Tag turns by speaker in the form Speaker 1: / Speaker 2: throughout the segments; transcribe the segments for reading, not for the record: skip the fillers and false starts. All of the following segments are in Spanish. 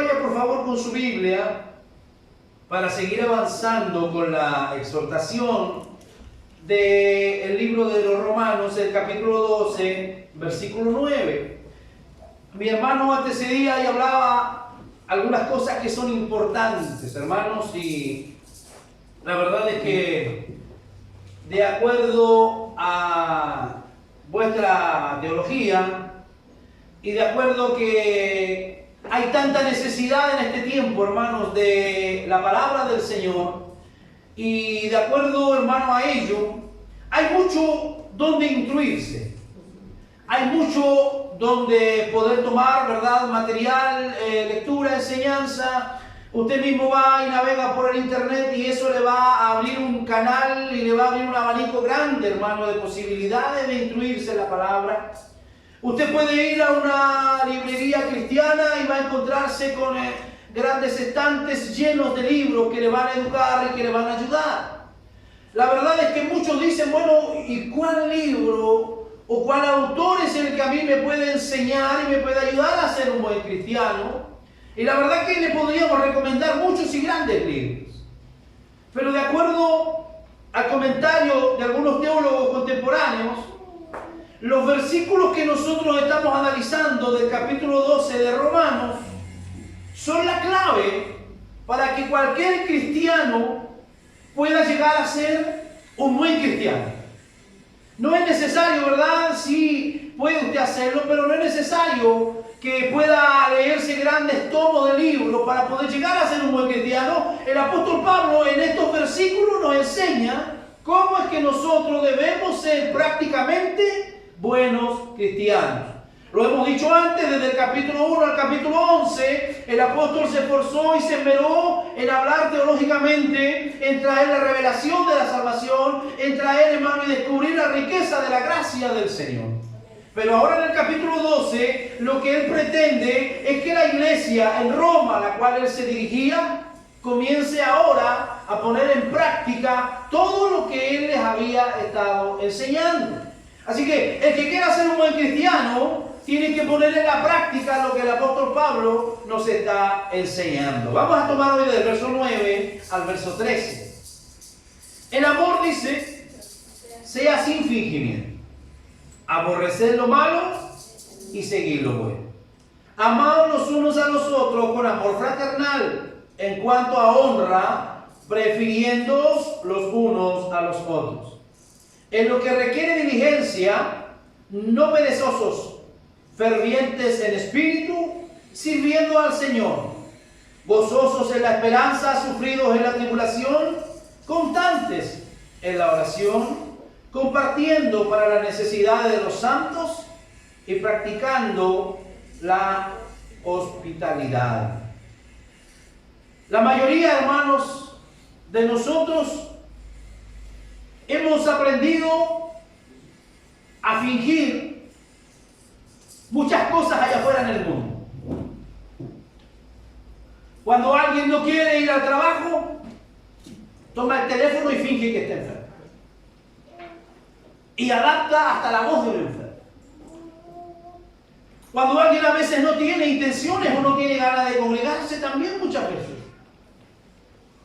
Speaker 1: vaya por favor con su Biblia para seguir avanzando con la exhortación del libro de los Romanos, el capítulo 12, versículo 9. Mi hermano antecedía y hablaba algunas cosas que son importantes, hermanos, y la verdad es que de acuerdo a vuestra teología y de acuerdo que hay tanta necesidad en este tiempo, hermanos, de la palabra del Señor, y de acuerdo, hermano, a ello, hay mucho donde instruirse, hay mucho donde poder tomar, ¿verdad?, material, lectura, enseñanza. Usted mismo va y navega por el internet y eso le va a abrir un canal y le va a abrir un abanico grande, hermano, de posibilidades de instruirse en la palabra. Usted puede ir a una librería cristiana y va a encontrarse con grandes estantes llenos de libros que le van a educar y que le van a ayudar. La verdad es que muchos dicen, bueno, ¿y cuál libro o cuál autor es el que a mí me puede enseñar y me puede ayudar a ser un buen cristiano? Y la verdad que le podríamos recomendar muchos y grandes libros. Pero de acuerdo al comentario de algunos teólogos contemporáneos, los versículos que nosotros estamos analizando del capítulo 12 de Romanos son la clave para que cualquier cristiano pueda llegar a ser un buen cristiano. No es necesario, ¿verdad? Sí, puede usted hacerlo, pero no es necesario que pueda leerse grandes tomos de libros para poder llegar a ser un buen cristiano. El apóstol Pablo en estos versículos nos enseña cómo es que nosotros debemos ser prácticamente buenos cristianos. Lo hemos dicho antes, desde el capítulo 1 al capítulo 11, el apóstol se esforzó y se esmeró en hablar teológicamente, en traer la revelación de la salvación, en traer, hermano, y descubrir la riqueza de la gracia del Señor. Pero ahora en el capítulo 12, lo que él pretende es que la iglesia en Roma, a la cual él se dirigía, comience ahora a poner en práctica todo lo que él les había estado enseñando. Así que el que quiera ser un buen cristiano tiene que poner en la práctica lo que el apóstol Pablo nos está enseñando. Vamos a tomar hoy del verso 9 al verso 13. El amor, dice, sea sin fingimiento. Aborrecer lo malo y seguir lo bueno. Amaos los unos a los otros con amor fraternal, en cuanto a honra, prefiriéndoos los unos a los otros. En lo que requiere diligencia, no perezosos, fervientes en espíritu, sirviendo al Señor, gozosos en la esperanza, sufridos en la tribulación, constantes en la oración, compartiendo para las necesidades de los santos y practicando la hospitalidad. La mayoría, hermanos, de nosotros hemos aprendido a fingir muchas cosas allá afuera en el mundo. Cuando alguien no quiere ir al trabajo, toma el teléfono y finge que está enfermo. Y adapta hasta la voz de un enfermo. Cuando alguien a veces no tiene intenciones o no tiene ganas de congregarse, también muchas veces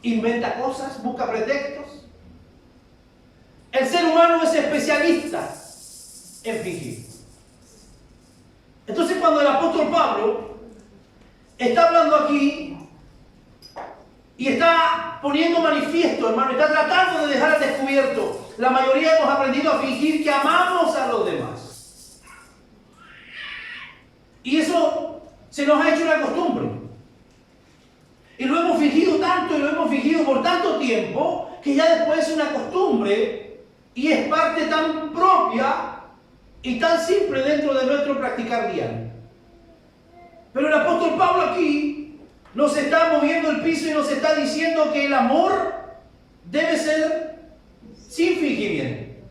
Speaker 1: inventa cosas, busca pretextos. El ser humano es especialista en fingir. Entonces, cuando el apóstol Pablo está hablando aquí y está poniendo manifiesto, hermano, está tratando de dejar al descubierto, la mayoría hemos aprendido a fingir que amamos a los demás. Y eso se nos ha hecho una costumbre. Y lo hemos fingido tanto y lo hemos fingido por tanto tiempo que ya después es una costumbre y es parte tan propia y tan simple dentro de nuestro practicar diario. Pero el apóstol Pablo aquí nos está moviendo el piso y nos está diciendo que el amor debe ser sin fingimiento.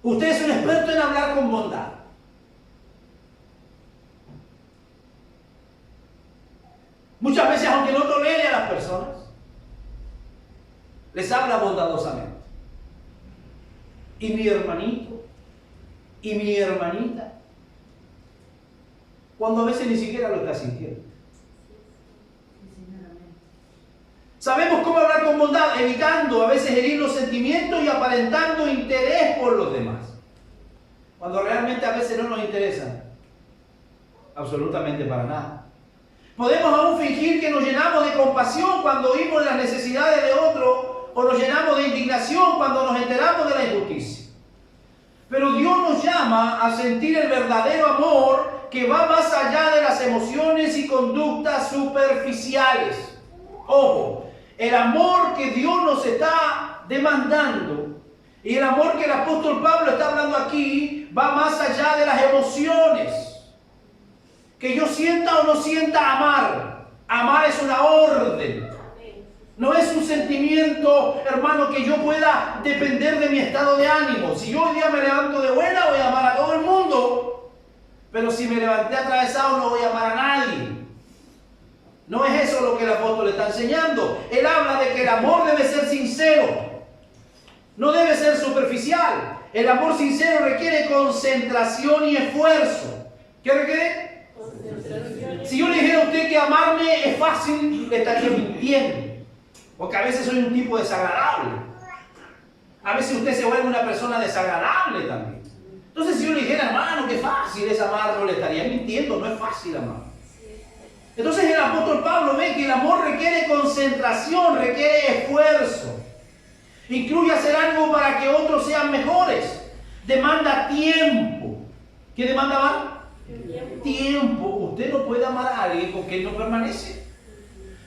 Speaker 1: Usted es un experto en hablar con bondad. Muchas veces, aunque no tolere a las personas, les habla bondadosamente. Y mi hermanito, y mi hermanita, cuando a veces ni siquiera lo está sintiendo. Sabemos cómo hablar con bondad, evitando a veces herir los sentimientos y aparentando interés por los demás, cuando realmente a veces no nos interesa absolutamente para nada. Podemos aún fingir que nos llenamos de compasión cuando oímos las necesidades de otro, o nos llenamos de indignación cuando nos enteramos de la injusticia. Pero Dios nos llama a sentir el verdadero amor que va más allá de las emociones y conductas superficiales. Ojo, el amor que Dios nos está demandando y el amor que el apóstol Pablo está hablando aquí va más allá de las emociones. Que yo sienta o no sienta amar. Amar es una orden. No es un sentimiento, hermano, que yo pueda depender de mi estado de ánimo. Si yo hoy día me levanto de buena, voy a amar a todo el mundo. Pero si me levanté atravesado, no voy a amar a nadie. No es eso lo que el apóstol está enseñando. Él habla de que el amor debe ser sincero. No debe ser superficial. El amor sincero requiere concentración y esfuerzo. ¿Qué requiere? Si yo le dijera a usted que amarme es fácil, le estaría mintiendo. Porque a veces soy un tipo desagradable. A veces usted se vuelve una persona desagradable también. Entonces si yo le dijera, hermano, qué fácil es amar, no le estaría mintiendo, no es fácil amar. Entonces el apóstol Pablo ve que el amor requiere concentración, requiere esfuerzo. Incluye hacer algo para que otros sean mejores. Demanda tiempo. ¿Qué demanda más? Tiempo. Usted no puede amar a alguien con quien no permanece.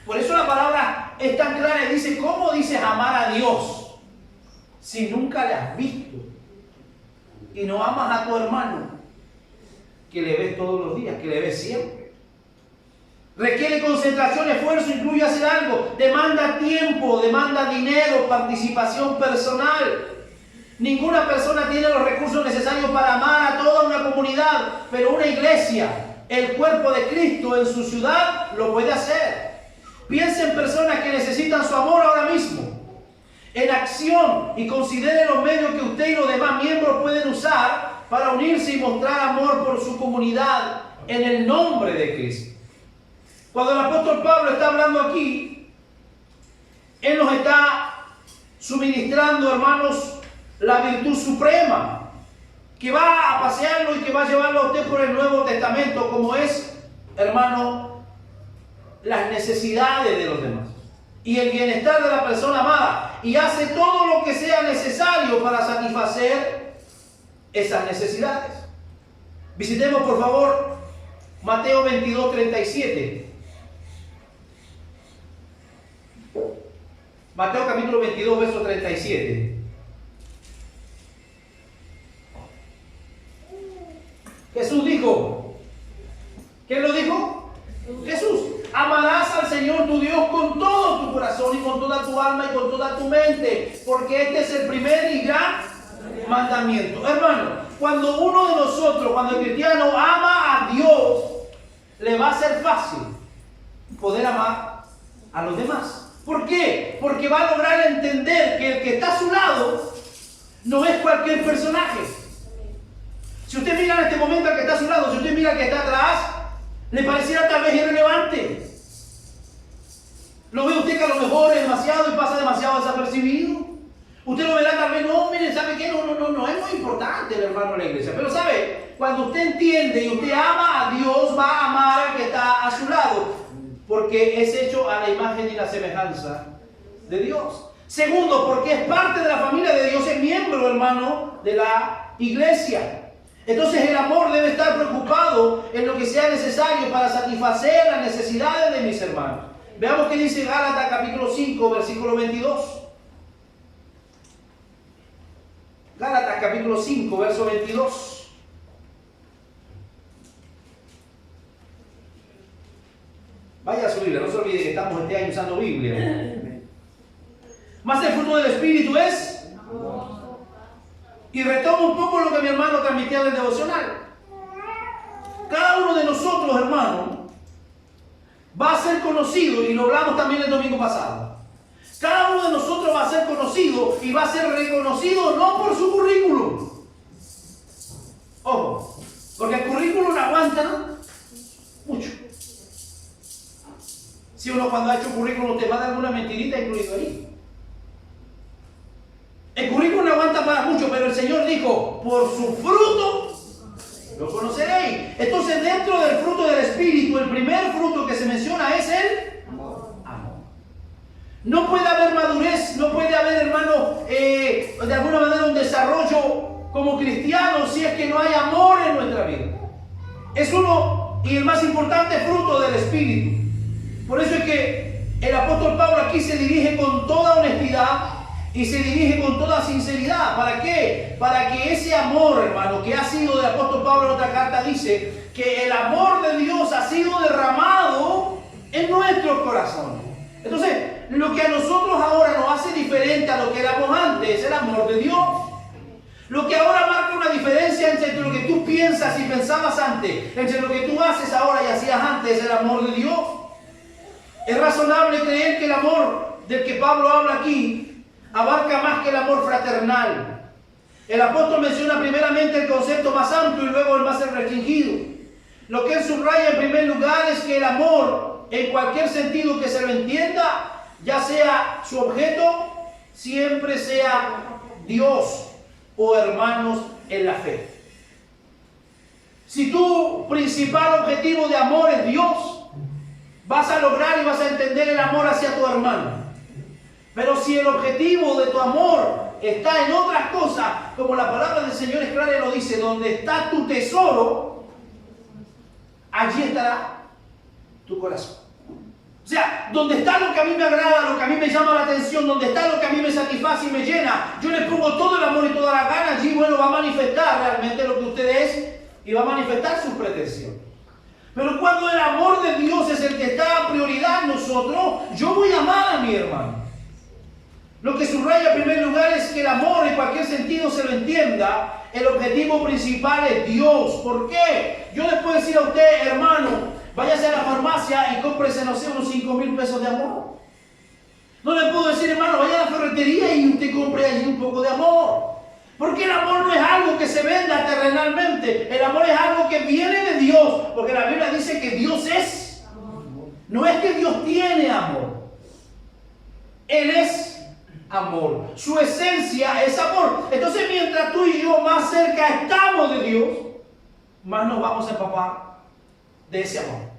Speaker 1: Por eso la palabra es tan clara y dice, ¿cómo dices amar a Dios si nunca le has visto y no amas a tu hermano que le ves todos los días, que le ves siempre? Requiere concentración, esfuerzo, incluye hacer algo, demanda tiempo, demanda dinero, participación personal. Ninguna persona tiene los recursos necesarios para amar a toda una comunidad, pero una iglesia, el cuerpo de Cristo en su ciudad, lo puede hacer. Piense en personas que necesitan su amor ahora mismo, en acción, y considere los medios que usted y los demás miembros pueden usar para unirse y mostrar amor por su comunidad en el nombre de Cristo. Cuando el apóstol Pablo está hablando aquí, él nos está suministrando, hermanos, la virtud suprema que va a pasearlo y que va a llevarlo a usted por el Nuevo Testamento, como es, hermano, las necesidades de los demás y el bienestar de la persona amada, y hace todo lo que sea necesario para satisfacer esas necesidades. Visitemos por favor Mateo 22:37. Mateo capítulo 22, verso 37. Jesús dijo, ¿quién lo dijo? Jesús. Amarás al Señor tu Dios con todo tu corazón y con toda tu alma y con toda tu mente, porque este es el primer y gran mandamiento. Hermano, cuando uno de nosotros, cuando el cristiano ama a Dios, le va a ser fácil poder amar a los demás. ¿Por qué? Porque va a lograr entender que el que está a su lado no es cualquier personaje. Si usted mira en este momento al que está a su lado, si usted mira al que está atrás, le pareciera tal vez irrelevante. Lo ve usted que a lo mejor es demasiado y pasa demasiado desapercibido. Usted lo verá tal vez, no, mire, ¿sabe qué? No, es muy importante el hermano de la iglesia. Pero ¿sabe? Cuando usted entiende y usted ama a Dios, va a amar al que está a su lado, porque es hecho a la imagen y la semejanza de Dios. Segundo, porque es parte de la familia de Dios, es miembro, hermano, de la iglesia. Entonces el amor debe estar preocupado en lo que sea necesario para satisfacer las necesidades de mis hermanos. Veamos qué dice Gálatas capítulo 5, versículo 22. Gálatas capítulo 5, verso 22. Vaya a su Biblia, no se olvide que estamos este año usando Biblia. Más el fruto del Espíritu es... Y retomo un poco lo que mi hermano transmitía en el devocional. Cada uno de nosotros, hermano, va a ser conocido, y lo hablamos también el domingo pasado. Cada uno de nosotros va a ser conocido y va a ser reconocido no por su currículum. Ojo, porque el currículum aguanta mucho. Si uno cuando ha hecho currículum te manda alguna mentirita incluido ahí. El currículum no aguanta para mucho, pero el Señor dijo, por su fruto lo conoceréis. Entonces, dentro del fruto del Espíritu, el primer fruto que se menciona es el amor. No puede haber madurez, no puede haber, hermano, de alguna manera un desarrollo como cristianos si es que no hay amor en nuestra vida. Es uno y el más importante fruto del Espíritu. Por eso es que el apóstol Pablo aquí se dirige con toda honestidad y se dirige con toda sinceridad. ¿Para qué? Para que ese amor, hermano, que ha sido del apóstol Pablo en otra carta, dice que el amor de Dios ha sido derramado en nuestros corazones. Entonces, lo que a nosotros ahora nos hace diferente a lo que éramos antes es el amor de Dios. Lo que ahora marca una diferencia entre lo que tú piensas y pensabas antes, entre lo que tú haces ahora y hacías antes, es el amor de Dios. Es razonable creer que el amor del que Pablo habla aquí abarca más que el amor fraternal. El apóstol menciona primeramente el concepto más amplio y luego el más restringido. Lo que él subraya en primer lugar es que el amor, en cualquier sentido que se lo entienda, ya sea su objeto, siempre sea Dios o hermanos en la fe. Si tu principal objetivo de amor es Dios, vas a lograr y vas a entender el amor hacia tu hermano. Pero si el objetivo de tu amor está en otras cosas, como la palabra del Señor es clara y lo dice, donde está tu tesoro, allí estará tu corazón. O sea, donde está lo que a mí me agrada, lo que a mí me llama la atención, donde está lo que a mí me satisface y me llena, yo le pongo todo el amor y toda la gana, allí, bueno, va a manifestar realmente lo que usted es y va a manifestar sus pretensiones. Pero cuando el amor de Dios es el que está a prioridad en nosotros, yo voy a amar a mi hermano. Lo que subraya en primer lugar es que el amor, en cualquier sentido se lo entienda, el objetivo principal es Dios. ¿Por qué? Yo le puedo decir a usted, hermano, váyase a la farmacia y cómprese, no sé, unos 5,000 pesos de amor. No le puedo decir, hermano, vaya a la ferretería y usted compre allí un poco de amor. Porque el amor no es algo que se venda terrenalmente. El amor es algo que viene de Dios. Porque la Biblia dice que Dios es amor. No es que Dios tiene amor. Él es amor. Su esencia es amor. Entonces, mientras tú y yo más cerca estamos de Dios, más nos vamos a empapar de ese amor.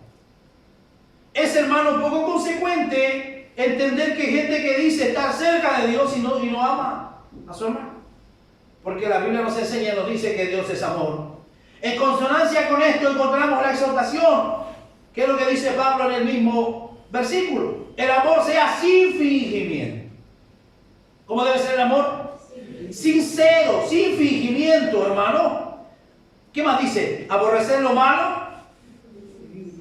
Speaker 1: Es, hermano, poco consecuente entender que hay gente que dice estar cerca de Dios y no ama a su hermano. Porque la Biblia nos enseña y nos dice que Dios es amor. En consonancia con esto encontramos la exhortación, que es lo que dice Pablo en el mismo versículo. El amor sea sin fingimiento. ¿Cómo debe ser el amor? Sincero, sin fingimiento, hermano. ¿Qué más dice? Aborrecer lo malo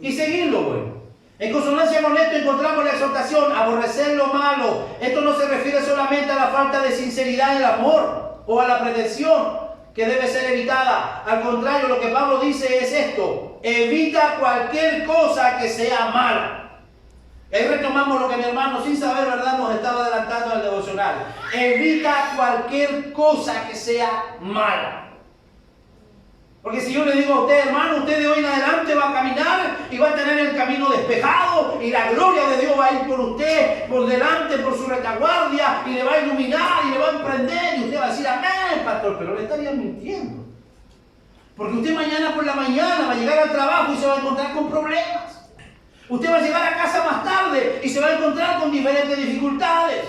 Speaker 1: y seguir lo bueno. En consonancia con esto encontramos la exhortación, aborrecer lo malo. Esto no se refiere solamente a la falta de sinceridad en el amor o a la pretensión que debe ser evitada. Al contrario, lo que Pablo dice es esto: evita cualquier cosa que sea mala. Ahí retomamos lo que mi hermano, sin saber, ¿verdad?, nos estaba adelantando al devocional. Evita cualquier cosa que sea mala. Porque si yo le digo a usted, hermano, usted de hoy en adelante va a caminar y va a tener el camino despejado y la gloria de Dios va a ir por usted, por delante, por su retaguardia, y le va a iluminar y le va a emprender, y usted va a decir amén, pastor, pero le estaría mintiendo. Porque usted mañana por la mañana va a llegar al trabajo y se va a encontrar con problemas. Usted va a llegar a casa más tarde y se va a encontrar con diferentes dificultades.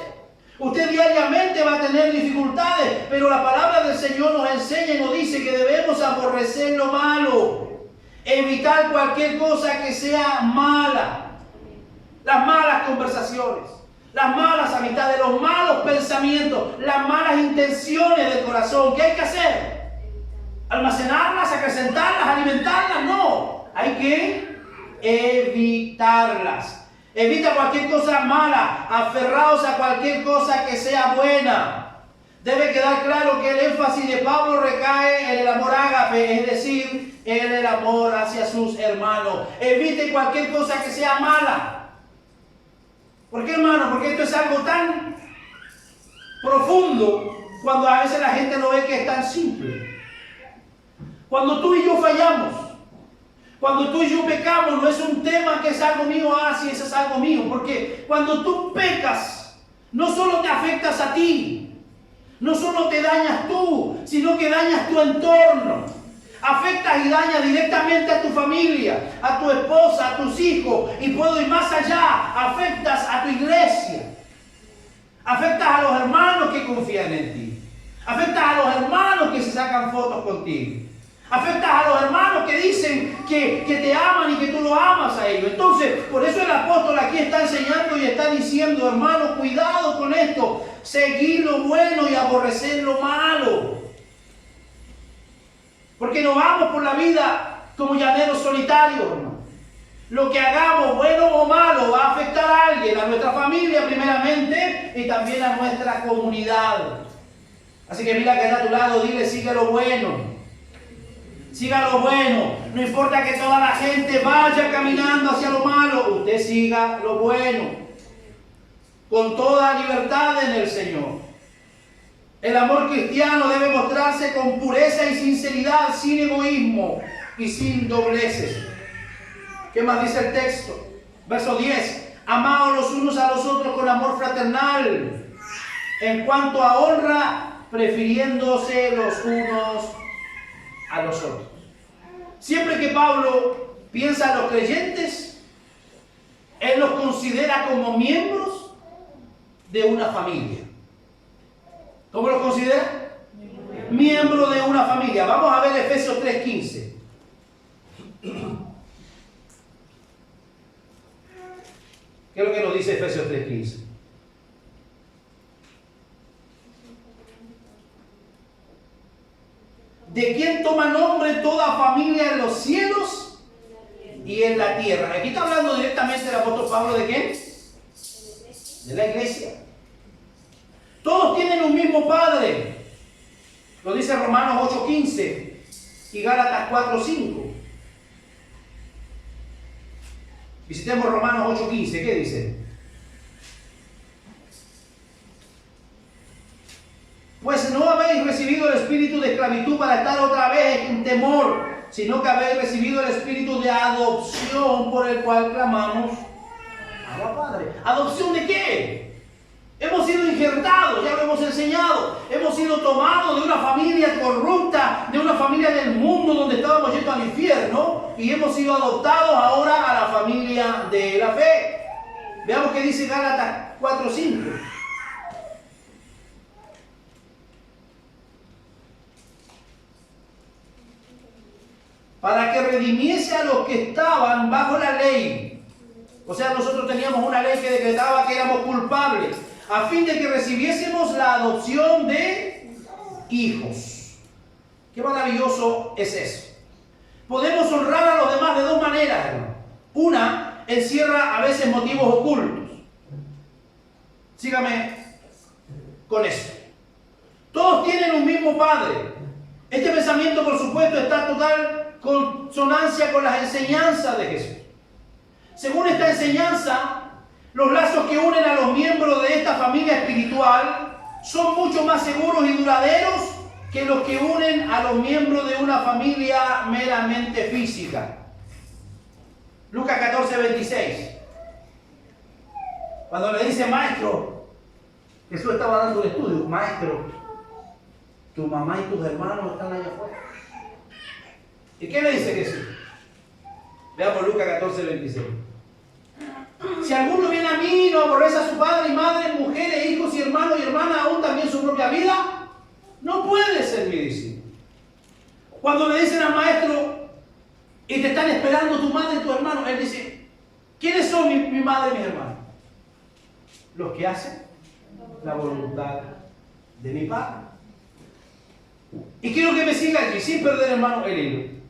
Speaker 1: Usted diariamente va a tener dificultades, pero la palabra del Señor nos enseña y nos dice que debemos aborrecer lo malo, evitar cualquier cosa que sea mala. Las malas conversaciones, las malas amistades, los malos pensamientos, las malas intenciones del corazón. ¿Qué hay que hacer? ¿Almacenarlas, acrecentarlas, alimentarlas? No, hay que evitarlas. Evita cualquier cosa mala, aferraos a cualquier cosa que sea buena. Debe quedar claro que el énfasis de Pablo recae en el amor ágape, es decir, en el amor hacia sus hermanos. Evite cualquier cosa que sea mala. ¿Por qué, hermano? Porque esto es algo tan profundo cuando a veces la gente no ve que es tan simple. Cuando tú y yo fallamos, Cuando tú y yo pecamos, no es un tema que es algo mío, sí, eso es algo mío. Porque cuando tú pecas, no solo te afectas a ti, no solo te dañas tú, sino que dañas tu entorno. Afectas y dañas directamente a tu familia, a tu esposa, a tus hijos, y puedo ir más allá, afectas a tu iglesia. Afectas a los hermanos que confían en ti. Afectas a los hermanos que se sacan fotos contigo. Afectas a los hermanos que dicen que te aman y que tú los amas a ellos. Entonces, por eso el apóstol aquí está enseñando y está diciendo, hermano, cuidado con esto. Seguir lo bueno y aborrecer lo malo. Porque no vamos por la vida como llaneros solitarios, hermano. Lo que hagamos, bueno o malo, va a afectar a alguien, a nuestra familia primeramente y también a nuestra comunidad. Así que mira que está a tu lado, dile, sigue lo bueno. Siga lo bueno. No importa que toda la gente vaya caminando hacia lo malo, usted siga lo bueno. Con toda libertad en el Señor. El amor cristiano debe mostrarse con pureza y sinceridad, sin egoísmo y sin dobleces. ¿Qué más dice el texto? Verso 10. Amaos los unos a los otros con amor fraternal. En cuanto a honra, prefiriéndose los unos a los otros. Siempre que Pablo piensa en los creyentes, él los considera como miembros de una familia. ¿Cómo los considera? Miembros de una familia. Vamos a ver Efesios 3:15. ¿Qué es lo que nos dice Efesios 3:15? ¿De quién toma nombre toda familia en los cielos y en la tierra? Aquí está hablando directamente el apóstol Pablo, ¿de quién? De la iglesia. Todos tienen un mismo Padre. Lo dice Romanos 8:15 y Gálatas 4:5. Visitemos Romanos 8:15. ¿Qué dice? Pues no habéis recibido el espíritu de esclavitud para estar otra vez en temor, sino que habéis recibido el espíritu de adopción por el cual clamamos Abba Padre. ¿Adopción de qué? Hemos sido injertados, ya lo hemos enseñado. Hemos sido tomados de una familia corrupta, de una familia del mundo donde estábamos yendo al infierno, y hemos sido adoptados ahora a la familia de la fe. Veamos qué dice Gálatas 4:5. Para que redimiese a los que estaban bajo la ley. O sea, nosotros teníamos una ley que decretaba que éramos culpables, a fin de que recibiésemos la adopción de hijos. Qué maravilloso es eso. Podemos honrar a los demás de dos maneras, hermano. Una, encierra a veces motivos ocultos. Sígame con eso. Todos tienen un mismo Padre. Este pensamiento, por supuesto, está en total consonancia con las enseñanzas de Jesús. Según esta enseñanza, los lazos que unen a los miembros de esta familia espiritual son mucho más seguros y duraderos que los que unen a los miembros de una familia meramente física. Lucas 14:26. Cuando le dice maestro, Jesús estaba dando un estudio. Maestro, tu mamá y tus hermanos están allá afuera. ¿Y qué le dice Jesús? Veamos Lucas 14:26. Si alguno viene a mí y no aborrece a su padre y madre, mujeres, hijos y hermanos y hermanas, aún también su propia vida, no puede ser mi discípulo. Cuando le dicen al maestro y te están esperando tu madre y tu hermano, él dice, ¿quiénes son mi madre y mis hermanos? Los que hacen la voluntad de mi Padre. Y quiero que me siga allí, sin perder, hermano, el hilo.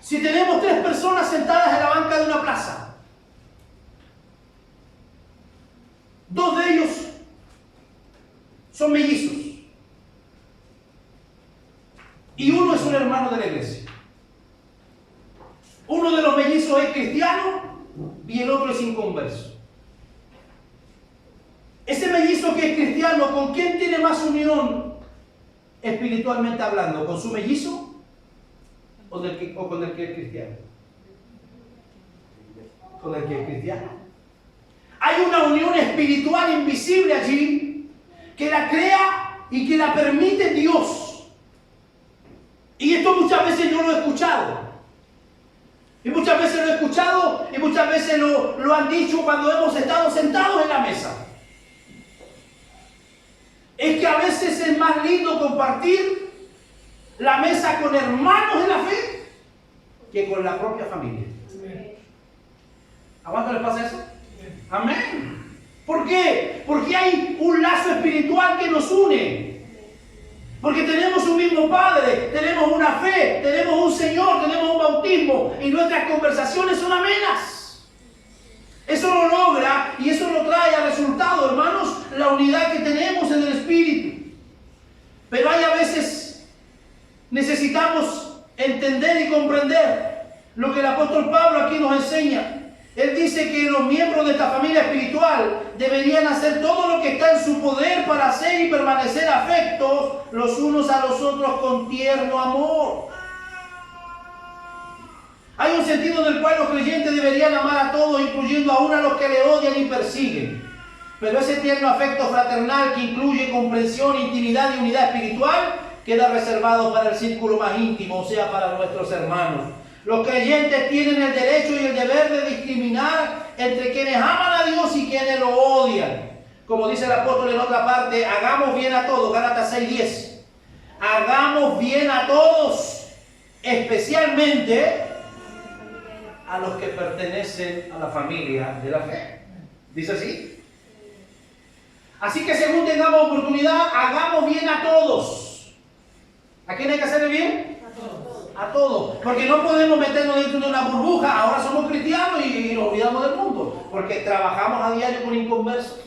Speaker 1: Si tenemos 3 personas sentadas en la banca de una plaza, 2 de ellos son mellizos y uno es un hermano de la iglesia. Uno de los mellizos es cristiano y el otro es inconverso. Ese mellizo que es cristiano, ¿con quién tiene más unión espiritualmente hablando? ¿Con su mellizo o con el que es cristiano? Con el que es cristiano. Hay una unión espiritual invisible allí que la crea y que la permite Dios. Y esto muchas veces yo lo he escuchado. Y muchas veces lo he escuchado y muchas veces lo han dicho cuando hemos estado sentados en la mesa. Es que a veces es más lindo compartir la mesa con hermanos en la fe que con la propia familia. ¿A cuánto les pasa eso? Amén. ¿Por qué? Porque hay un lazo espiritual que nos une. Porque tenemos un mismo Padre, tenemos una fe, tenemos un Señor, tenemos un bautismo y nuestras conversaciones son amenas. Eso lo logra y eso lo trae a resultado, hermanos, la unidad que tenemos en el Espíritu. Pero hay a veces necesitamos entender y comprender lo que el apóstol Pablo aquí nos enseña. Él dice que los miembros de esta familia espiritual deberían hacer todo lo que está en su poder para hacer y permanecer afectos los unos a los otros con tierno amor. Hay un sentido en el cual los creyentes deberían amar a todos, incluyendo aún a los que le odian y persiguen. Pero ese tierno afecto fraternal que incluye comprensión, intimidad y unidad espiritual queda reservado para el círculo más íntimo, o sea, para nuestros hermanos. Los creyentes tienen el derecho y el deber de discriminar entre quienes aman a Dios y quienes lo odian. Como dice el apóstol en otra parte, hagamos bien a todos, Gálatas 6:10. Hagamos bien a todos, especialmente a los que pertenecen a la familia de la fe. ¿Dice así? Así que según tengamos oportunidad, hagamos bien a todos. ¿A quién hay que hacerle bien? A todos. Porque no podemos meternos dentro de una burbuja. Ahora somos cristianos y nos olvidamos del mundo. Porque trabajamos a diario con inconversos.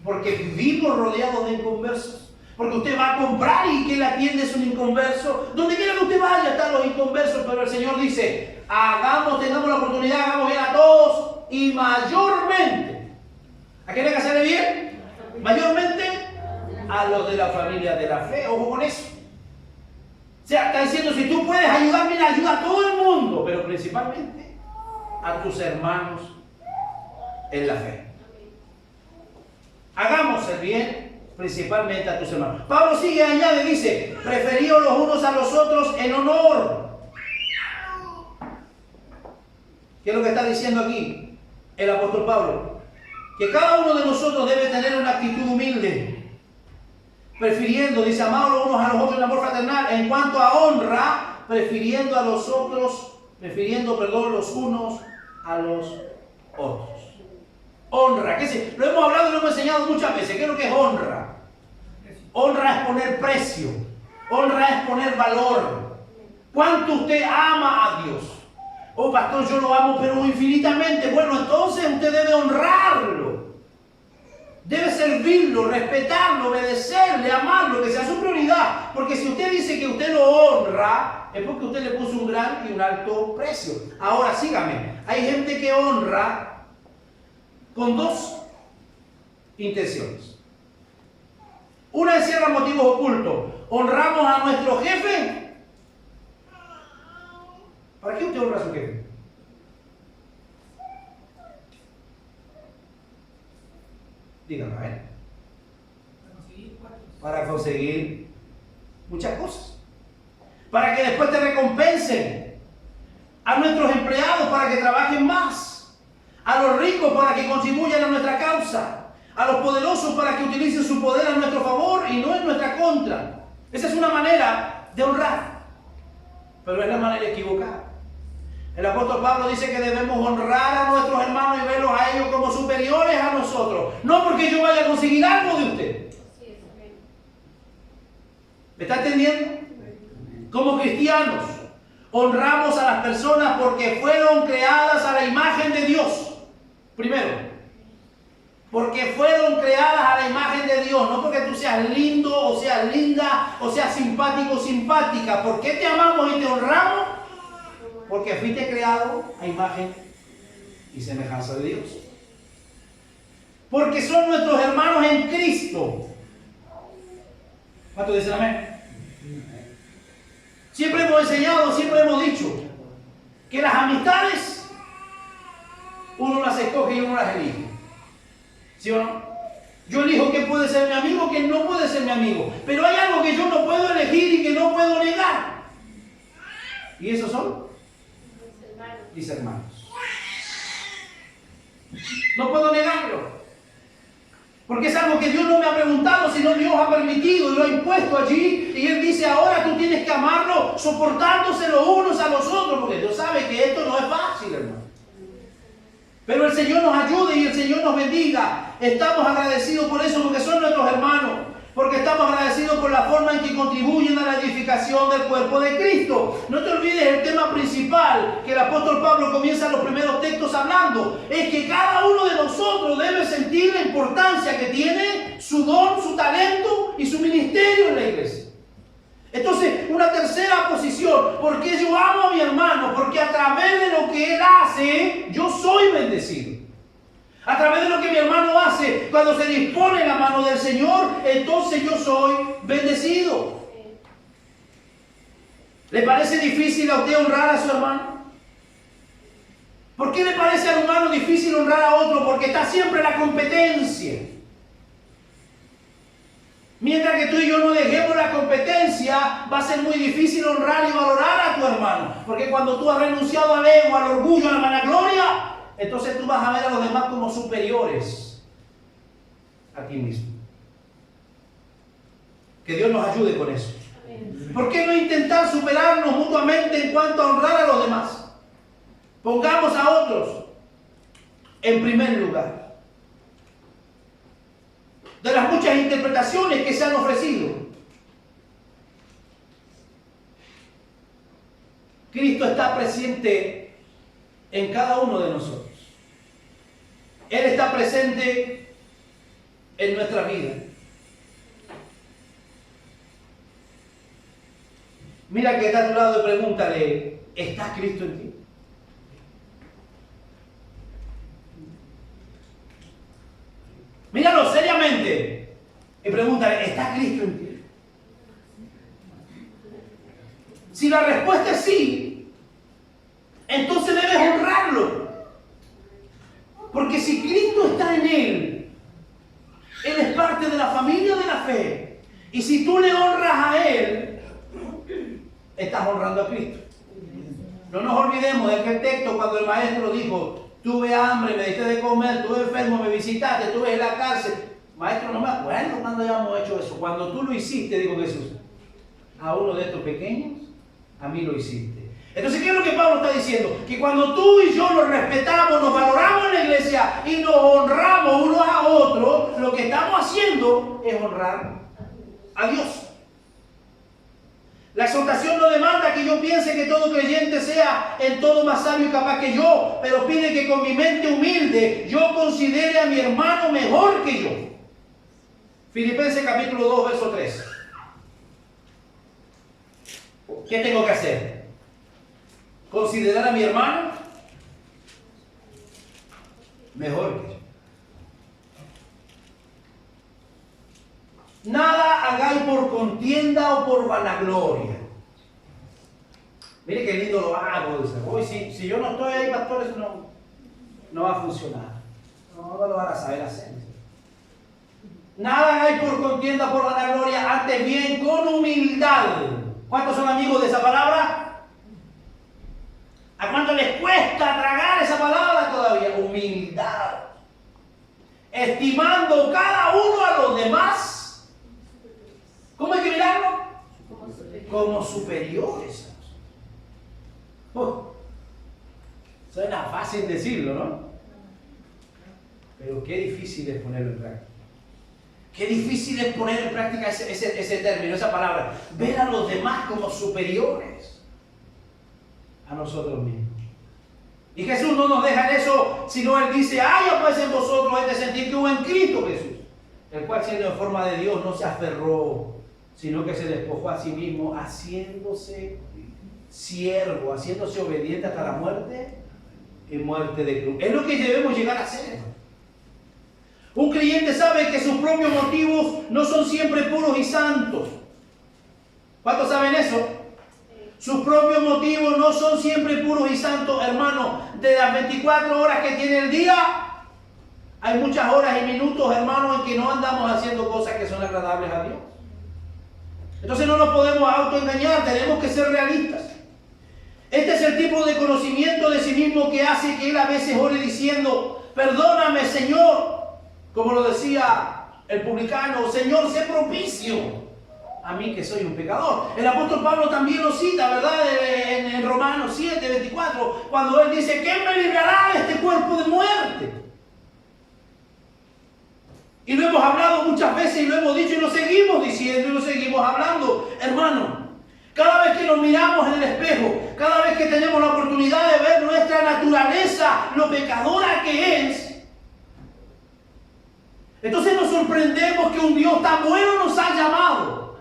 Speaker 1: Porque vivimos rodeados de inconversos. Porque usted va a comprar y quien le atiende es un inconverso. Donde quiera que usted vaya están los inconversos. Pero el Señor dice, tengamos la oportunidad, hagamos bien a todos. Y mayormente, ¿a quién hay que hacerle bien? Mayormente a los de la familia de la fe. Ojo con eso. O sea, está diciendo, si tú puedes ayudar, mira, ayuda a todo el mundo, pero principalmente a tus hermanos en la fe. Hagamos el bien principalmente a tus hermanos. Pablo sigue, añade, dice, preferíos los unos a los otros en honor. ¿Qué es lo que está diciendo aquí el apóstol Pablo? Que cada uno de nosotros debe tener una actitud humilde. Prefiriendo, dice, amados los unos a los otros en amor fraternal. En cuanto a honra, prefiriendo los unos a los otros. Honra, ¿qué es? Lo hemos hablado y lo hemos enseñado muchas veces. ¿Qué es lo que es honra? Honra es poner precio. Honra es poner valor. ¿Cuánto usted ama a Dios? Oh, pastor, yo lo amo, pero infinitamente. Bueno, entonces usted debe honrarlo. Debe servirlo, respetarlo, obedecerle, amarlo, que sea su prioridad. Porque si usted dice que usted lo honra, es porque usted le puso un gran y un alto precio. Ahora, sígame. Hay gente que honra con dos intenciones. Una encierra motivos ocultos. Honramos a nuestro jefe. ¿Para qué usted honra a su jefe? Díganlo a él. Para conseguir muchas cosas. Para que después te recompensen. A nuestros empleados para que trabajen más. A los ricos para que contribuyan a nuestra causa. A los poderosos para que utilicen su poder a nuestro favor y no en nuestra contra. Esa es una manera de honrar. Pero es la manera equivocada. El apóstol Pablo dice que debemos honrar a nuestros hermanos y verlos a ellos como superiores a nosotros. No porque yo vaya a conseguir algo de usted. ¿Me está entendiendo? Como cristianos, honramos a las personas porque fueron creadas a la imagen de Dios. Primero, porque fueron creadas a la imagen de Dios. No porque tú seas lindo o seas linda o seas simpático o simpática. ¿Por qué te amamos y te honramos? Porque fuiste creado a imagen y semejanza de Dios. Porque son nuestros hermanos en Cristo. ¿Cuántos dicen amén? Siempre hemos enseñado, siempre hemos dicho que las amistades uno las escoge y uno las elige. ¿Sí o no? Yo elijo quién puede ser mi amigo, quién no puede ser mi amigo. Pero hay algo que yo no puedo elegir y que no puedo negar. ¿Y esos son? Mis hermanos. No puedo negarlo. Porque es algo que Dios no me ha preguntado, sino Dios ha permitido y lo ha impuesto allí. Y Él dice, ahora tú tienes que amarlo soportándose los unos a los otros. Porque Dios sabe que esto no es fácil, hermano. Pero el Señor nos ayude y el Señor nos bendiga. Estamos agradecidos por eso, porque son nuestros hermanos. Porque estamos agradecidos por la forma en que contribuyen a la edificación del cuerpo de Cristo. No te olvides el tema principal que el apóstol Pablo comienza los primeros textos hablando. Es que cada uno de nosotros debe sentir la importancia que tiene su don, su talento y su ministerio en la iglesia. Entonces, una tercera posición, porque yo amo a mi hermano, porque a través de lo que él hace, yo soy bendecido. A través de lo que mi hermano hace, cuando se dispone la mano del Señor, entonces yo soy bendecido. ¿Le parece difícil a usted honrar a su hermano? ¿Por qué le parece al humano difícil honrar a otro? Porque está siempre la competencia. Mientras que tú y yo no dejemos la competencia, va a ser muy difícil honrar y valorar a tu hermano. Porque cuando tú has renunciado al ego, al orgullo, a la vanagloria, entonces tú vas a ver a los demás como superiores a ti mismo. Que Dios nos ayude con eso. ¿Por qué no intentar superarnos mutuamente en cuanto a honrar a los demás? Pongamos a otros en primer lugar. De las muchas interpretaciones que se han ofrecido, Cristo está presente en cada uno de nosotros. Él está presente en nuestra vida. Mira que está a tu lado y pregúntale, ¿está Cristo en ti? Míralo seriamente y pregúntale, ¿está Cristo en ti? Si la respuesta es sí, entonces debes honrarlo. Porque si Cristo está en él, él es parte de la familia de la fe. Y si tú le honras a él, estás honrando a Cristo. No nos olvidemos de aquel texto cuando el maestro dijo, tuve hambre, me diste de comer, tuve enfermo, me visitaste, estuve en la cárcel. Maestro, no me acuerdo cuando hayamos hecho eso. Cuando tú lo hiciste, dijo Jesús, a uno de estos pequeños, a mí lo hiciste. Entonces, ¿qué es lo que Pablo está diciendo? Que cuando tú y yo nos respetamos, nos valoramos en la iglesia y nos honramos unos a otros, lo que estamos haciendo es honrar a Dios. La exhortación no demanda que yo piense que todo creyente sea en todo más sabio y capaz que yo, pero pide que con mi mente humilde yo considere a mi hermano mejor que yo. Filipenses capítulo 2, verso 3. ¿Qué tengo que hacer? ¿Considerar a mi hermano mejor que yo? Nada hagáis por contienda o por vanagloria. Mire qué lindo lo hago. Dice, hoy si yo no estoy ahí, pastor, eso no va a funcionar. No lo van a saber hacer. Nada hagáis por contienda o por vanagloria, antes bien con humildad. ¿Cuántos son amigos de esa palabra? ¿A cuánto les cuesta tragar esa palabra todavía? Humildad. Estimando cada uno a los demás. ¿Cómo hay que mirarlo? Como superiores. Suena fácil decirlo, ¿no? Pero qué difícil es ponerlo en práctica. Qué difícil es poner en práctica ese término, esa palabra. Ver a los demás como superiores a nosotros mismos. Y Jesús no nos deja en eso, sino Él dice, haya pues en vosotros este sentir que hubo en Cristo Jesús, el cual siendo en forma de Dios no se aferró, sino que se despojó a sí mismo, haciéndose siervo, haciéndose obediente hasta la muerte y muerte de cruz. Es lo que debemos llegar a hacer. Un creyente sabe que sus propios motivos no son siempre puros y santos. ¿Cuántos saben eso? Sus propios motivos no son siempre puros y santos, hermano. De las 24 horas que tiene el día, hay muchas horas y minutos, hermanos, en que no andamos haciendo cosas que son agradables a Dios. Entonces no nos podemos autoengañar, tenemos que ser realistas. Este es el tipo de conocimiento de sí mismo que hace que él a veces ore diciendo: perdóname, Señor, como lo decía el publicano, Señor, sé propicio a mí que soy un pecador. El apóstol Pablo también lo cita, ¿verdad? En Romanos 7, 24, cuando él dice: ¿quién me librará de este cuerpo de muerte? Y lo hemos hablado muchas veces y lo hemos dicho y lo seguimos diciendo y lo seguimos hablando. Hermano, cada vez que nos miramos en el espejo, cada vez que tenemos la oportunidad de ver nuestra naturaleza, lo pecadora que es, entonces nos sorprendemos que un Dios tan bueno nos ha llamado.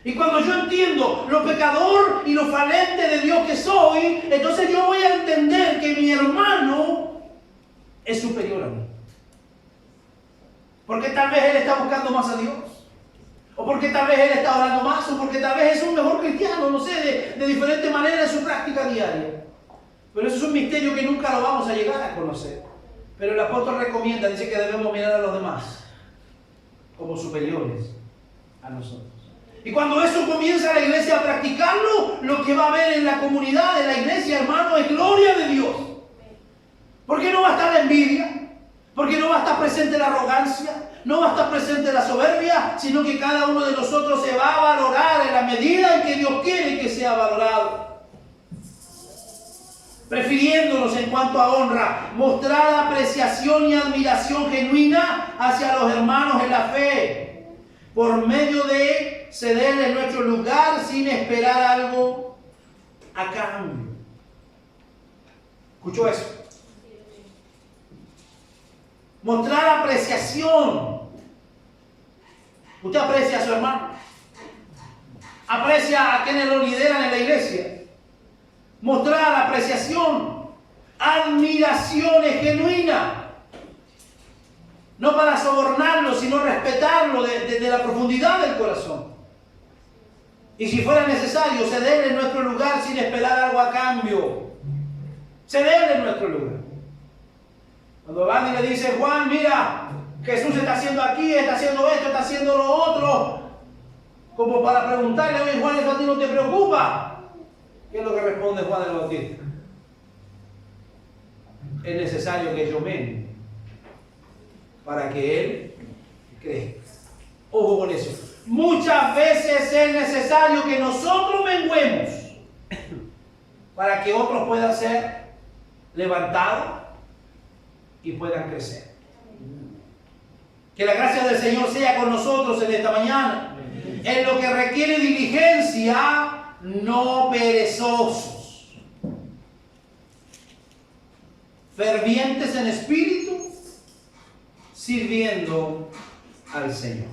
Speaker 1: Y cuando yo entiendo lo pecador y lo falente de Dios que soy, entonces yo voy a entender que mi hermano es superior a mí. Porque tal vez él está buscando más a Dios. O porque tal vez él está orando más. O porque tal vez es un mejor cristiano. No sé, de diferente manera en su práctica diaria. Pero eso es un misterio que nunca lo vamos a llegar a conocer. Pero el apóstol recomienda, dice que debemos mirar a los demás como superiores a nosotros. Y cuando eso comienza la iglesia a practicarlo, lo que va a haber en la comunidad de la iglesia, hermano, es gloria de Dios. ¿Por qué no va a estar la envidia? ¿Por qué no va a estar presente la arrogancia? No va a estar presente la soberbia, sino que cada uno de nosotros se va a valorar en la medida en que Dios quiere que sea valorado. Prefiriéndonos en cuanto a honra, mostrar apreciación y admiración genuina hacia los hermanos en la fe, por medio de cederles nuestro lugar sin esperar algo a cambio. ¿Escuchó eso? Mostrar apreciación. Usted aprecia a su hermano. Aprecia a quienes lo lideran en la iglesia. Mostrar apreciación. Admiración es genuina. No para sobornarlo, sino respetarlo desde la profundidad del corazón. Y si fuera necesario, cederle en nuestro lugar sin esperar algo a cambio. Cederle en nuestro lugar. Cuando van y le dicen: Juan, mira, Jesús está haciendo aquí, está haciendo esto, está haciendo lo otro, como para preguntarle: oye, Juan, ¿eso a ti no te preocupa? ¿Qué es lo que responde Juan el Bautista? Es necesario que yo mengue para que Él crezca. Ojo con eso. Muchas veces es necesario que nosotros menguemos para que otros puedan ser levantados y puedan crecer. Que la gracia del Señor sea con nosotros en esta mañana. En lo que requiere diligencia, no perezosos. Fervientes en espíritu, sirviendo al Señor.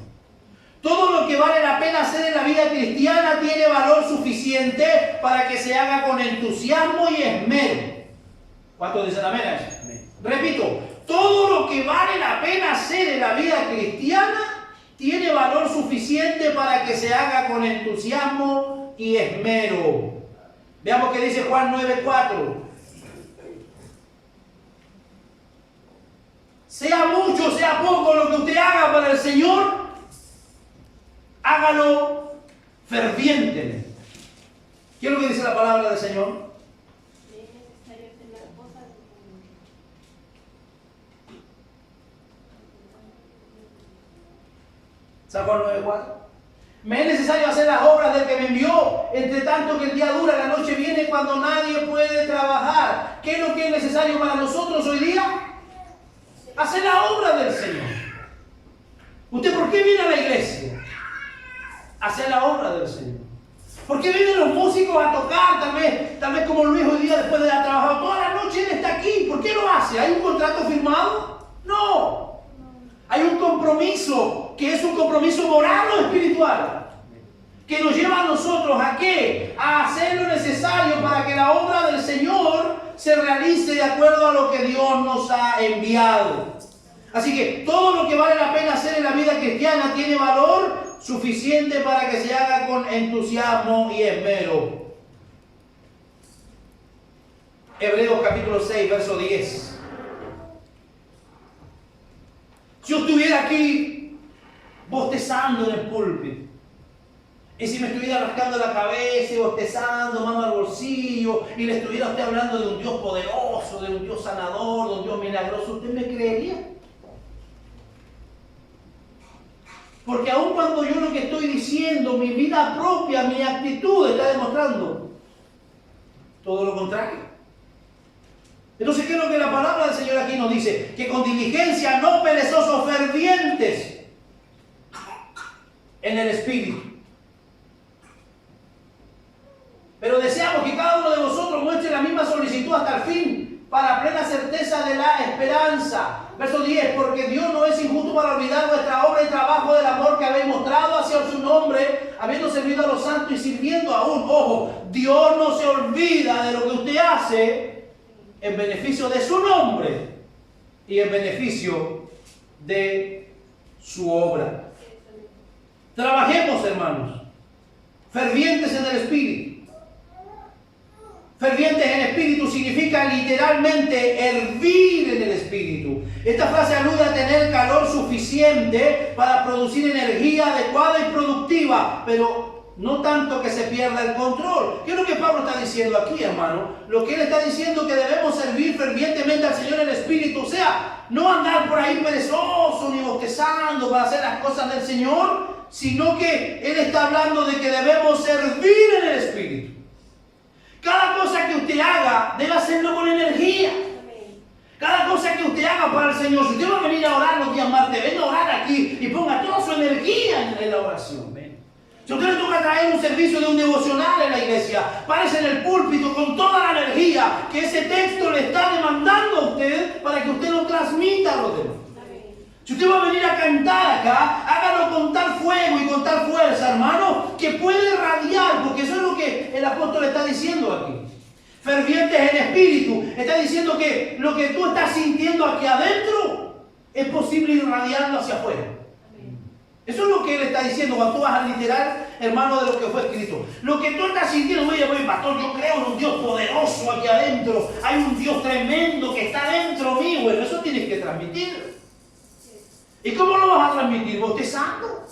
Speaker 1: Todo lo que vale la pena hacer en la vida cristiana tiene valor suficiente para que se haga con entusiasmo y esmero. ¿Cuántos dicen amén a eso? Amén. Repito, todo lo que vale la pena hacer en la vida cristiana tiene valor suficiente para que se haga con entusiasmo y esmero. Veamos qué dice Juan 9:4. Sea mucho, sea poco lo que usted haga para el Señor, hágalo fervientemente. ¿Qué es lo que dice la palabra del Señor? San Juan 9:4. Me es necesario hacer las obras del que me envió, entre tanto que el día dura, la noche viene cuando nadie puede trabajar. ¿Qué es lo que es necesario para nosotros hoy día? Hacer la obra del Señor. ¿Usted por qué viene a la iglesia? Hacer la obra del Señor. ¿Por qué vienen los músicos a tocar? Tal vez como Luis hoy día, después de haber trabajado toda la noche, él está aquí. ¿Por qué lo hace? ¿Hay un contrato firmado? No. Hay un compromiso, que es un compromiso moral o espiritual, que nos lleva a nosotros ¿a qué? A hacer lo necesario para que la obra del Señor se realice de acuerdo a lo que Dios nos ha enviado. Así que todo lo que vale la pena hacer en la vida cristiana tiene valor suficiente para que se haga con entusiasmo y esmero. Hebreos capítulo 6, verso 10. Si yo estuviera aquí bostezando en el púlpito, y si me estuviera rascando la cabeza y bostezando, mano al bolsillo, y le estuviera usted hablando de un Dios poderoso, de un Dios sanador, de un Dios milagroso, ¿usted me creería? Porque aun cuando yo lo que estoy diciendo, mi vida propia, mi actitud está demostrando todo lo contrario. Entonces, ¿qué es lo que la palabra del Señor aquí nos dice? Que con diligencia, no perezosos, fervientes en el Espíritu. Pero deseamos que cada uno de vosotros muestre la misma solicitud hasta el fin, para plena certeza de la esperanza. Verso 10, porque Dios no es injusto para olvidar vuestra obra y trabajo del amor que habéis mostrado hacia su nombre, habiendo servido a los santos y sirviendo aún. Ojo, Dios no se olvida de lo que usted hace en beneficio de su nombre y en beneficio de su obra. Trabajemos, hermanos, fervientes en el Espíritu. Fervientes en espíritu significa literalmente hervir en el espíritu. Esta frase alude a tener calor suficiente para producir energía adecuada y productiva, pero no tanto que se pierda el control. ¿Qué es lo que Pablo está diciendo aquí, hermano? Lo que él está diciendo es que debemos servir fervientemente al Señor en el espíritu. O sea, no andar por ahí perezoso ni bostezando para hacer las cosas del Señor, sino que él está hablando de que debemos servir en el espíritu. Cada cosa que usted haga, debe hacerlo con energía. Cada cosa que usted haga para el Señor, si usted va a venir a orar los días martes, venga a orar aquí y ponga toda su energía en la oración. Si a usted le toca traer un servicio de un devocional en la iglesia, párese en el púlpito con toda la energía que ese texto le está demandando a usted para que usted lo transmita a los demás. Si usted va a venir a cantar acá, hágalo con tal fuego y con tal fuerza, hermano, que puede radiar, porque eso es lo que el apóstol está diciendo aquí. Fervientes en espíritu, está diciendo que lo que tú estás sintiendo aquí adentro es posible irradiarlo hacia afuera. Eso es lo que él está diciendo cuando tú vas a literar, hermano, de lo que fue escrito. Lo que tú estás sintiendo, oye, pastor, yo creo en un Dios poderoso aquí adentro, hay un Dios tremendo que está dentro mío. Bueno, eso tienes que transmitir. ¿Y cómo lo vas a transmitir? ¿Bostezando?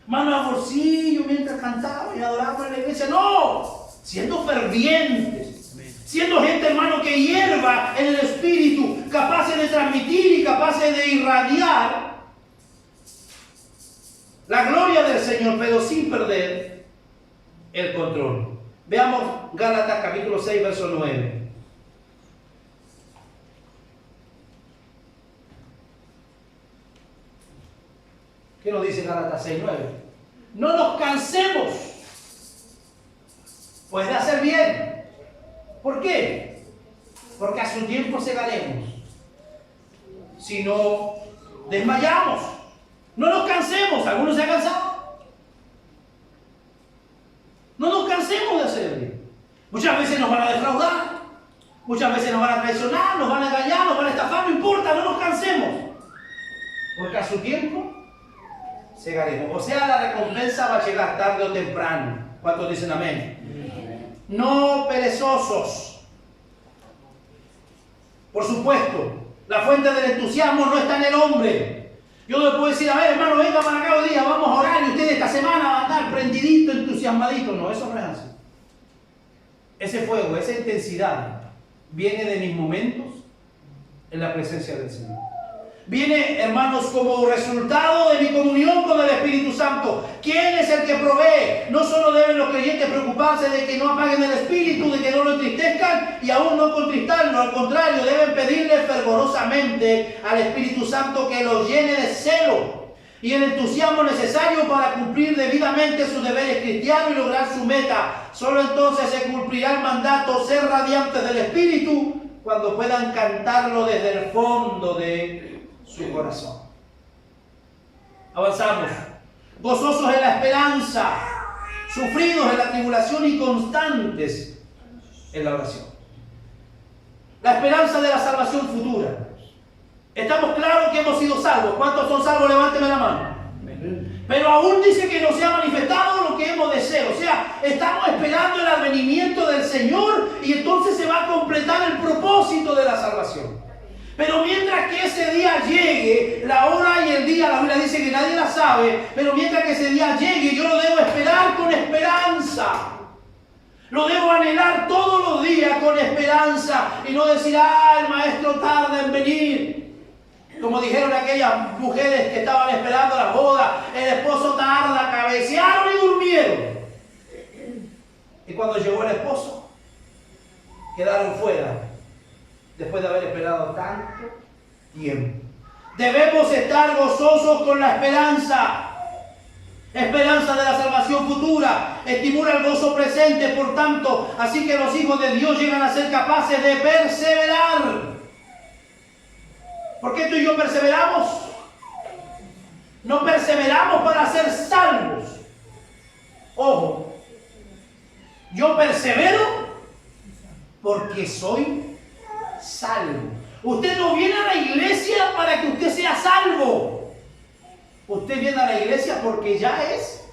Speaker 1: Mano al bolsillo mientras cantaba y adoraba en la iglesia. No, siendo fervientes, siendo gente, hermano, que hierva en el espíritu, capaces de transmitir y capaces de irradiar la gloria del Señor, pero sin perder el control. Veamos Gálatas capítulo 6, verso 9. ¿Qué nos dice Gálatas 6, 9? No nos cansemos, pues, de hacer bien. ¿Por qué? Porque a su tiempo segaremos. Si no desmayamos, no nos cansemos. ¿Algunos se han cansado? No nos cansemos de hacer bien. Muchas veces nos van a defraudar, muchas veces nos van a traicionar, nos van a engañar, nos van a estafar, no importa, no nos cansemos. Porque a su tiempo segaremos. O sea, la recompensa va a llegar tarde o temprano. ¿Cuántos dicen amén? No perezosos. Por supuesto, la fuente del entusiasmo no está en el hombre. Yo no le puedo decir, a ver, hermano, venga para acá hoy día, vamos a orar y usted esta semana va a andar prendidito, entusiasmadito. No, eso no es así. Ese fuego, esa intensidad viene de mis momentos en la presencia del Señor. Viene, hermanos, como resultado de mi comunión con el Espíritu Santo. ¿Quién es el que provee? No solo deben los creyentes preocuparse de que no apaguen el Espíritu, de que no lo entristezcan y aún no contristarlo. Al contrario, deben pedirle fervorosamente al Espíritu Santo que los llene de celo y el entusiasmo necesario para cumplir debidamente sus deberes cristianos y lograr su meta. Solo entonces se cumplirá el mandato, ser radiantes del Espíritu, cuando puedan cantarlo desde el fondo de su corazón. Avanzamos. Gozosos en la esperanza, sufridos en la tribulación y constantes en la oración. La esperanza de la salvación futura. Estamos claros que hemos sido salvos. ¿Cuántos son salvos? Levánteme la mano. Pero aún dice que no se ha manifestado lo que hemos de ser. O sea, estamos esperando el advenimiento del Señor y entonces se va a completar el propósito de la salvación. Pero mientras que ese día llegue, la hora y el día, la Biblia dice que nadie la sabe, pero mientras que ese día llegue, yo lo debo esperar con esperanza. Lo debo anhelar todos los días con esperanza y no decir, el maestro tarda en venir. Como dijeron aquellas mujeres que estaban esperando la boda, el esposo tarda, cabecearon y durmieron. Y cuando llegó el esposo, quedaron fuera, después de haber esperado tanto tiempo. Debemos estar gozosos con la esperanza. Esperanza de la salvación futura estimula el gozo presente, por tanto, así que los hijos de Dios llegan a ser capaces de perseverar. ¿Por qué tú y yo perseveramos? No perseveramos para ser salvos. Ojo, yo persevero porque soy salvo. Usted no viene a la iglesia para que usted sea salvo. Usted viene a la iglesia porque ya es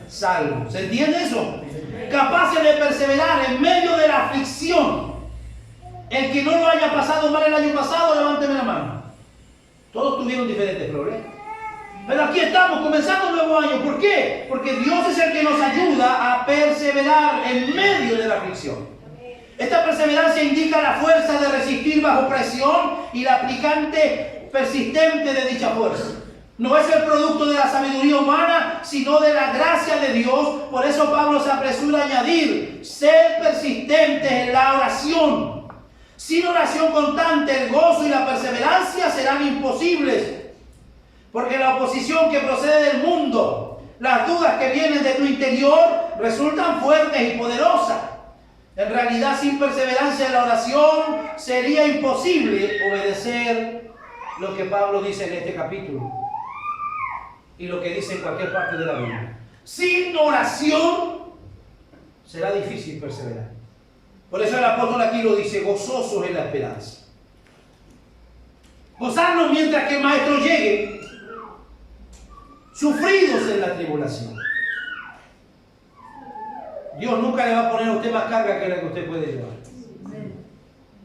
Speaker 1: salvo. ¿Se entiende eso? Capaces de perseverar en medio de la aflicción. El que no lo haya pasado mal el año pasado, levánteme la mano. Todos tuvieron diferentes problemas. Pero aquí estamos comenzando un nuevo año. ¿Por qué? Porque Dios es el que nos ayuda a perseverar en medio de la aflicción. Esta perseverancia indica la fuerza de resistir bajo presión y la aplicante persistente de dicha fuerza. No es el producto de la sabiduría humana, sino de la gracia de Dios. Por eso Pablo se apresura a añadir, ser persistentes en la oración. Sin oración constante, el gozo y la perseverancia serán imposibles. Porque la oposición que procede del mundo, las dudas que vienen de tu interior, resultan fuertes y poderosas. En realidad, sin perseverancia en la oración, sería imposible obedecer lo que Pablo dice en este capítulo. Y lo que dice en cualquier parte de la Biblia. Sin oración, será difícil perseverar. Por eso el apóstol aquí lo dice, gozosos en la esperanza. Gozarnos mientras que el maestro llegue, sufridos en la tribulación. Dios nunca le va a poner a usted más carga que la que usted puede llevar.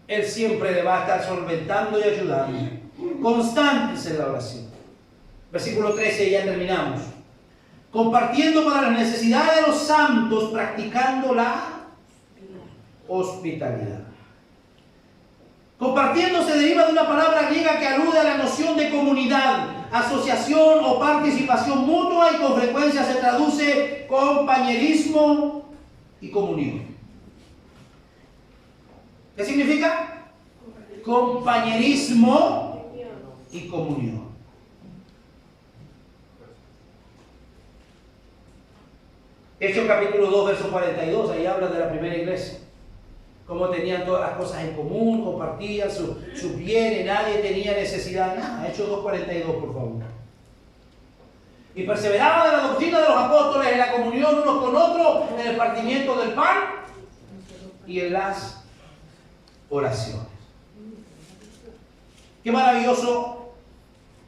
Speaker 1: Él siempre le va a estar solventando y ayudando. Constantes en la oración. Versículo 13, ya terminamos. Compartiendo para las necesidades de los santos, practicando la hospitalidad. Compartiendo se deriva de una palabra griega que alude a la noción de comunidad, asociación o participación mutua y con frecuencia se traduce compañerismo y comunión. ¿Qué significa? Compañerismo y comunión. Hechos capítulo 2, verso 42, ahí habla de la primera iglesia. Cómo tenían todas las cosas en común, compartían sus bienes, nadie tenía necesidad de nada. Hechos 2:42, por favor. Y perseveraban en la doctrina de los apóstoles, en la comunión unos con otros, en el partimiento del pan y en las oraciones. Qué maravilloso,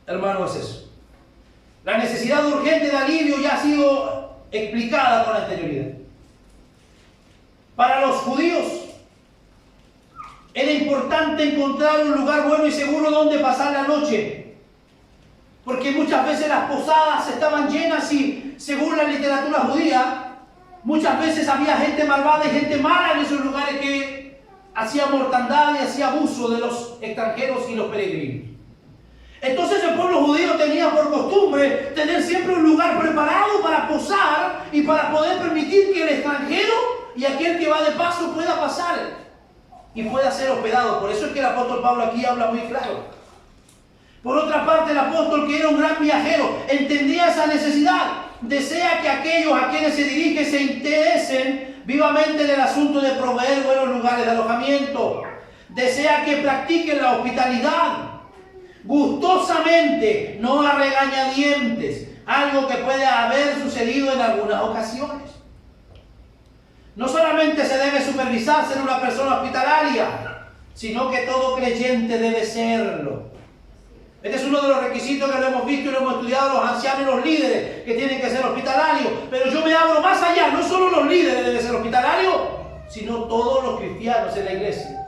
Speaker 1: hermano, es eso. La necesidad urgente de alivio ya ha sido explicada con anterioridad. Para los judíos era importante encontrar un lugar bueno y seguro donde pasar la noche, porque muchas veces las posadas estaban llenas y, según la literatura judía, muchas veces había gente malvada y gente mala en esos lugares que hacía mortandad y hacía abuso de los extranjeros y los peregrinos. Entonces el pueblo judío tenía por costumbre tener siempre un lugar preparado para posar y para poder permitir que el extranjero y aquel que va de paso pueda pasar y pueda ser hospedado. Por eso es que el apóstol Pablo aquí habla muy claro. Por otra parte, el apóstol, que era un gran viajero, entendía esa necesidad. Desea que aquellos a quienes se dirige se interesen vivamente en el asunto de proveer buenos lugares de alojamiento. Desea que practiquen la hospitalidad gustosamente, no a regañadientes, algo que puede haber sucedido en algunas ocasiones. No solamente se debe supervisar ser una persona hospitalaria, sino que todo creyente debe serlo. Este es uno de los requisitos que lo hemos visto y lo hemos estudiado los ancianos y los líderes, que tienen que ser hospitalarios. Pero yo me abro más allá, no solo los líderes deben ser hospitalarios, sino todos los cristianos en la iglesia.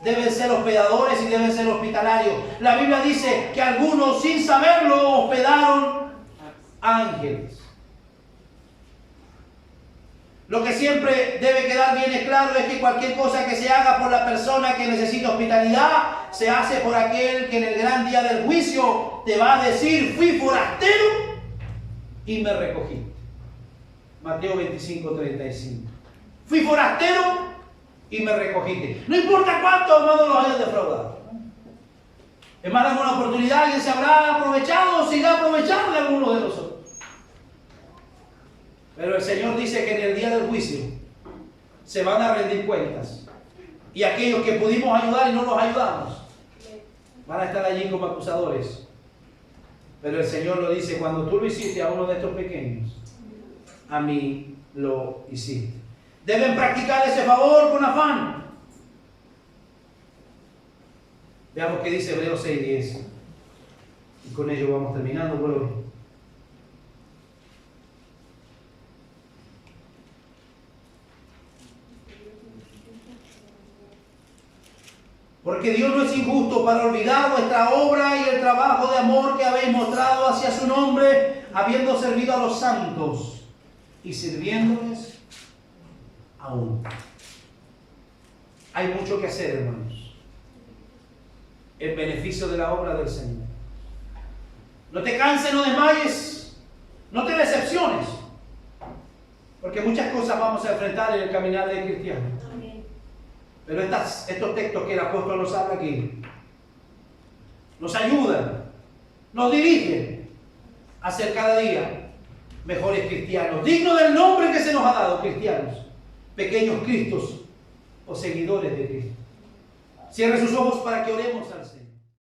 Speaker 1: Deben ser hospedadores y deben ser hospitalarios. La Biblia dice que algunos sin saberlo hospedaron ángeles. Lo que siempre debe quedar bien claro es que cualquier cosa que se haga por la persona que necesita hospitalidad, se hace por aquel que en el gran día del juicio te va a decir: fui forastero y me recogí. Mateo 25:35. Fui forastero y me recogiste. No importa cuántos hermanos los hayas defraudado. Es más, alguna oportunidad alguien se habrá aprovechado o se irá a aprovechar de alguno de nosotros. Pero el Señor dice que en el día del juicio se van a rendir cuentas. Y aquellos que pudimos ayudar y no los ayudamos van a estar allí como acusadores. Pero el Señor lo dice: cuando tú lo hiciste a uno de estos pequeños, a mí lo hiciste. Deben practicar ese favor con afán. Veamos qué dice Hebreos 6:10. Y con ello vamos terminando, pueblo. Porque Dios no es injusto para olvidar vuestra obra y el trabajo de amor que habéis mostrado hacia su nombre, habiendo servido a los santos y sirviéndoles aún. Hay mucho que hacer, hermanos, en beneficio de la obra del Señor. No te canses, no desmayes, no te decepciones, porque muchas cosas vamos a enfrentar en el caminar del cristiano. Pero estos textos que el apóstol nos habla aquí nos ayudan, nos dirigen a ser cada día mejores cristianos, dignos del nombre que se nos ha dado, cristianos, pequeños cristos o seguidores de Cristo. Cierre sus ojos para que oremos al Señor.